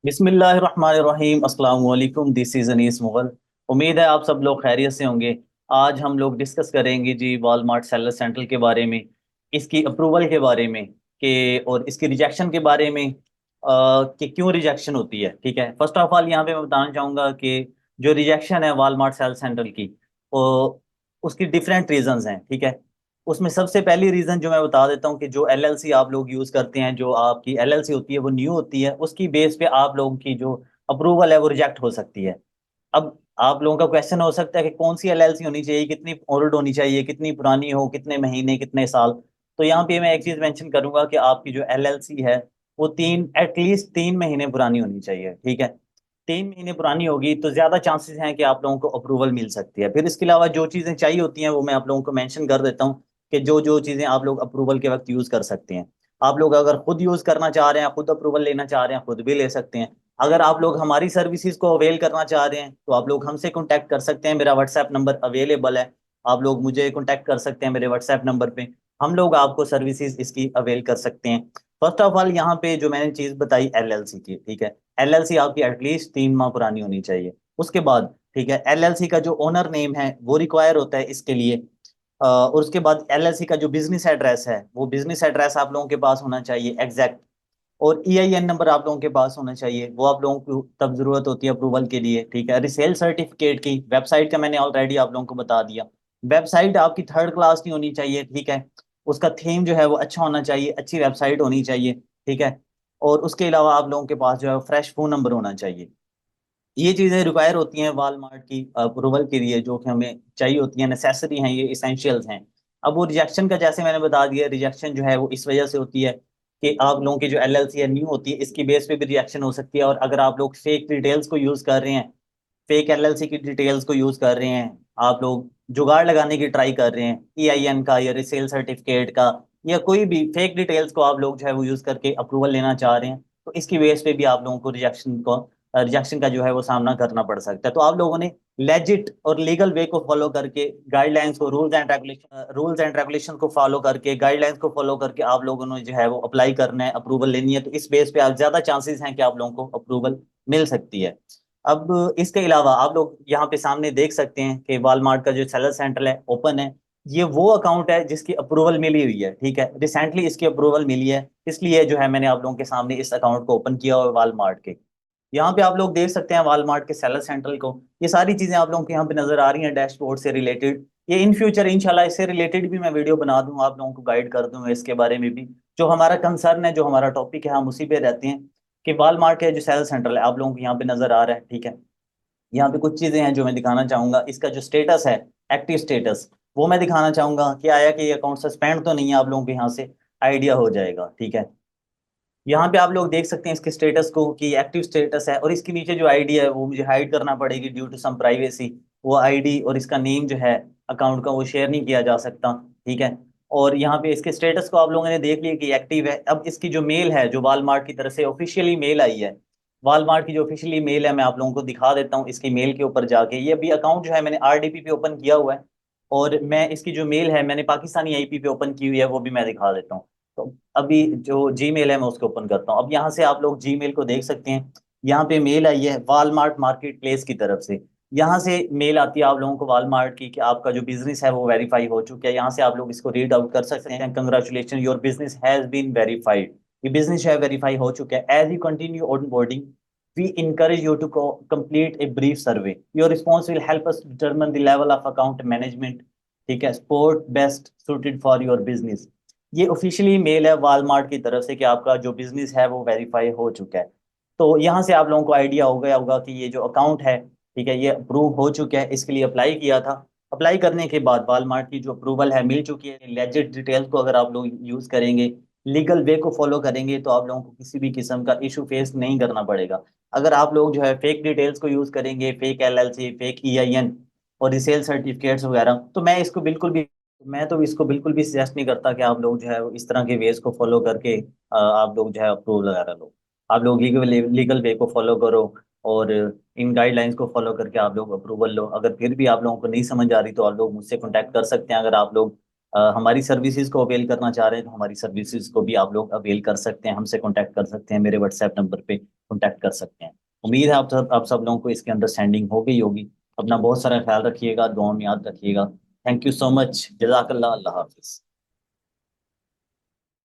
बिस्मिल्लाहिर्रहमानिर्रहीम अस्सलाम वालेकुम। This is Anees Mughal. उम्मीद है आप सब लोग खैरियत से होंगे। आज हम लोग डिस्कस करेंगे जी वॉलमार्ट सेलर सेंट्रल के बारे में, इसकी अप्रूवल के बारे में, कि और इसकी रिजेक्शन के बारे में, कि क्यों रिजेक्शन होती है। ठीक है, फर्स्ट ऑफ ऑल यहाँ पे मैं बताना चाहूँगा कि जो रिजेक्शन है वॉलमार्ट सेलर सेंट्रल की, वो उसकी डिफरेंट रीजंस हैं। ठीक है, उसमें सबसे पहली रीजन जो मैं बता देता हूँ कि जो एलएलसी आप लोग यूज करते हैं, जो आपकी एलएलसी होती है वो न्यू होती है, उसकी बेस पे आप लोगों की जो अप्रूवल है वो रिजेक्ट हो सकती है। अब आप लोगों का क्वेश्चन हो सकता है कि कौन सी एलएलसी होनी चाहिए, कितनी ओल्ड होनी चाहिए, कितनी पुरानी हो, कितने महीने, कितने साल। तो यहाँ पे मैं एक चीज मेंशन करूंगा कि आपकी जो एलएलसी है वो एटलीस्ट 3 महीने पुरानी होनी चाहिए। ठीक है, 3 महीने पुरानी होगी तो ज्यादा चांसेस हैं कि आप लोगों को अप्रूवल मिल सकती है। फिर इसके अलावा जो चीजें चाहिए होती हैं वो मैं आप लोगों को मेंशन कर देता हूँ कि जो जो चीजें आप लोग अप्रूवल के वक्त यूज कर सकते हैं। आप लोग अगर खुद यूज करना चाह रहे हैं, खुद अप्रूवल लेना चाह रहे हैं, खुद भी ले सकते हैं। अगर आप लोग हमारी सर्विसेज को अवेल करना चाह रहे हैं तो आप लोग हमसे कांटेक्ट कर सकते हैं। मेरा व्हाट्सएप नंबर अवेलेबल है, आप लोग मुझे कांटेक्ट कर सकते हैं मेरे व्हाट्सएप नंबर पे। हम लोग आपको सर्विसेज इसकी अवेल कर सकते हैं। फर्स्ट ऑफ ऑल यहाँ पे जो मैंने चीज बताई एलएलसी की, ठीक है, एलएलसी आपकी एटलीस्ट 3 माह पुरानी होनी चाहिए। उसके बाद ठीक है, एलएलसी का जो ओनर नेम है वो रिक्वायर होता है इसके लिए। और उसके बाद एलएलसी का जो बिजनेस एड्रेस है वो बिजनेस एड्रेस आप लोगों के पास होना चाहिए एग्जैक्ट। और ईआईएन नंबर आप लोगों के पास होना चाहिए, वो आप लोगों को तब जरूरत होती है अप्रूवल के लिए। ठीक है, रिसेल सर्टिफिकेट की वेबसाइट का मैंने ऑलरेडी आप लोगों को बता दिया। वेबसाइट आपकी थर्ड क्लास की होनी चाहिए। ठीक है, उसका थीम जो है वो अच्छा होना चाहिए, अच्छी वेबसाइट होनी चाहिए। ठीक है, और उसके अलावा आप लोगों के पास जो है फ्रेश फोन नंबर होना चाहिए। ये चीज़ें रिक्वायर होती हैं वॉलमार्ट की अप्रूवल के लिए, जो कि हमें चाहिए होती हैं, नेसेसरी हैं, ये इसेंशियल्स हैं। अब वो रिजेक्शन का जैसे मैंने बता दिया, रिजेक्शन जो है वो इस वजह से होती है कि आप लोगों की जो एलएलसी है न्यू होती है, इसकी बेस पे भी रिजेक्शन हो सकती है। और अगर आप लोग फेक डिटेल्स को यूज़ कर रहे हैं, फेक एलएलसी की डिटेल्स को यूज़ कर रहे हैं, आप लोग जुगाड़ लगाने की ट्राई कर रहे हैं ईआईएन का या रिसेल सर्टिफिकेट का, या कोई भी फेक डिटेल्स को आप लोग जो है वो यूज़ करके अप्रूवल लेना चाह रहे हैं, तो इसकी बेस पे भी आप लोगों को रिजेक्शन का जो है वो सामना करना पड़ सकता है। तो आप लोगों ने लेजिट और लीगल वे को फॉलो करके, गाइडलाइंस को, रूल्स एंड रेगुलेशन को फॉलो करके, गाइडलाइंस को फॉलो करके आप लोगों ने जो है वो अप्लाई करना है, अप्रूवल लेनी है। तो इस बेस पे आप ज्यादा चांसेस हैं कि आप लोगों को अप्रूवल मिल सकती है। अब इसके अलावा आप लोग यहाँ पे सामने देख सकते हैं कि वॉलमार्ट का जो सेलर सेंटर है ओपन है। ये वो अकाउंट है जिसकी अप्रूवल मिली हुई है। ठीक है, रिसेंटली इसकी अप्रूवल मिली है, इसलिए जो है मैंने आप लोगों के सामने इस अकाउंट को ओपन किया हुआ है वॉलमार्ट के। यहाँ पे आप लोग देख सकते हैं वॉलमार्ट के सेलर सेंट्रल को। ये सारी चीजें आप लोगों को यहाँ पे नजर आ रही हैं डैशबोर्ड से रिलेटेड। ये इन फ्यूचर इंशाल्लाह इससे रिलेटेड भी मैं वीडियो बना दूंगा, आप लोगों को गाइड कर दूंगा इसके बारे में भी। जो हमारा कंसर्न है, जो हमारा टॉपिक है, हम उसी पे रहते हैं कि वॉलमार्ट के जो सेलर सेंट्रल है आप लोगों को यहाँ पे नजर आ रहा है। ठीक है, यहाँ पे कुछ चीजें हैं जो मैं दिखाना चाहूंगा। इसका जो स्टेटस है, एक्टिव स्टेटस, वो मैं दिखाना चाहूंगा कि आया कि ये अकाउंट सस्पेंड तो नहीं है, आप लोगों को यहाँ से आइडिया हो जाएगा। ठीक है, यहाँ पे आप लोग देख सकते हैं इसके स्टेटस को कि एक्टिव स्टेटस है, और इसके नीचे जो आईडी है वो मुझे हाइड करना पड़ेगी ड्यू टू सम प्राइवेसी। वो आईडी और इसका नेम जो है अकाउंट का, वो शेयर नहीं किया जा सकता। ठीक है, और यहाँ पे इसके स्टेटस को आप लोगों ने देख लिया कि एक्टिव है। अब इसकी जो मेल है, जो वॉलमार्ट की तरफ से ऑफिशियली मेल आई है, वॉलमार्ट की जो ऑफिशियली मेल है, मैं आप लोगों को दिखा देता हूँ इसकी मेल के ऊपर जाके। ये अभी अकाउंट जो है मैंने आरडीपी पे ओपन किया हुआ है, और मैं इसकी जो मेल है मैंने पाकिस्तानी आईपी पे ओपन की हुई है, वो भी मैं दिखा देता हूँ। तो अभी जो जीमेल है मैं उसको ओपन करता हूँ। अब यहाँ से आप लोग जीमेल को देख सकते हैं, यहाँ पे मेल आई है वॉलमार्ट मार्केट प्लेस की तरफ से। यहाँ से मेल आती है आप लोगों को वॉलमार्ट की कि आपका जो बिजनेस है वो वेरीफाई हो चुका है। यहाँ से आप लोग इसको रीड आउट कर सकते हैं, congratulation your business has been verified. ये बिजनेस जो है वेरीफाई हो चुका है। As you continue onboarding, we encourage you to complete a brief survey. Your response will help us determine the level of account management, ठीक है, sport best suited for your business। ये officially mail है Walmart की तरफ से कि आपका जो बिजनेस है वो वेरीफाई हो चुका है। तो यहाँ से आप लोगों को आइडिया हो गया होगा कि ये जो अकाउंट है, ठीक है, ये अप्रूव हो चुका है। इसके लिए अप्लाई किया था, अप्लाई करने के बाद वॉलमार्ट की जो अप्रूवल है मिल चुकी है। लेजिट डिटेल्स को अगर आप लोग यूज करेंगे, लीगल वे को फॉलो करेंगे, तो आप लोगों को किसी भी किस्म का इशू फेस नहीं करना पड़ेगा। अगर आप लोग जो है फेक डिटेल्स को यूज करेंगे, फेक एलएलसी, फेक ईआईएन और रिसेल सर्टिफिकेट्स वगैरह, तो मैं तो इसको बिल्कुल भी सजेस्ट नहीं करता कि आप लोग जो है वो इस तरह के वेज को फॉलो करके आप लोग जो है अप्रूवल वगैरह लो। आप लोग लीगल वे को फॉलो करो, और इन गाइडलाइंस को फॉलो करके आप लोग अप्रूवल लो। अगर फिर भी आप लोगों को नहीं समझ आ रही तो आप लोग मुझसे कॉन्टैक्ट कर सकते हैं। अगर आप लोग हमारी सर्विसेज को अवेल करना चाह रहे हैं तो हमारी सर्विसेज को भी आप लोग अवेल कर सकते हैं, हमसे कॉन्टैक्ट कर सकते हैं मेरे व्हाट्सएप नंबर पे। कॉन्टैक्ट कर सकते हैं। उम्मीद है आप सब लोगों को इसकी अंडरस्टैंडिंग हो गई होगी। अपना बहुत सारा ख्याल रखिएगा, दुआ में याद रखिएगा। Thank you so much. जज़ाकल्लाह। अल्लाह हाफिज़।